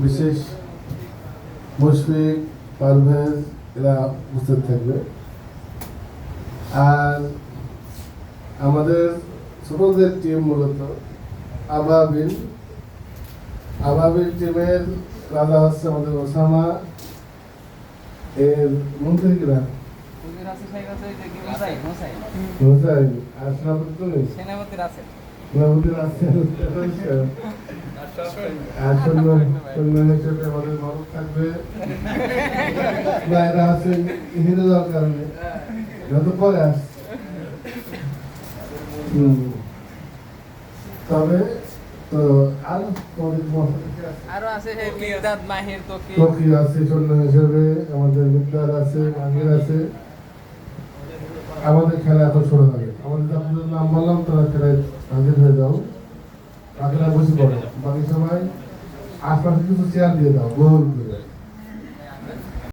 বিশেষ মুশফিক, পারভেজ এরা উপস্থিত থাকবে। আর আমাদের ছোটদের টিম মূলত আবাবিল টিমের রাজা হচ্ছে আমাদের ওসামা, এর মন্ত্রী কিনা আর সেনাপতি তুমি সেনাপতি আছেন। আর সৈন্য হিসেবে আমাদের মারুফ থাকবে, এরা আছে হিরো দেওয়ার কারণে যত পরে আসছে। তবে তো আরো আরো আছে মির্জাদ মাহির তকি আছে সৈন্য হিসেবে, আমাদের মির্জাদ আছে, মাহির আছে। আমাদের খেলা এখন শুরু হবে। আমাদের আপনাদের নাম বললাম, তারা খেলায় হাজির হয়ে যাও। বাকিরা বসে পড়ে, বাকি সবাই আশপাশে কিছু চেয়ার দিয়ে দাও গোল করে।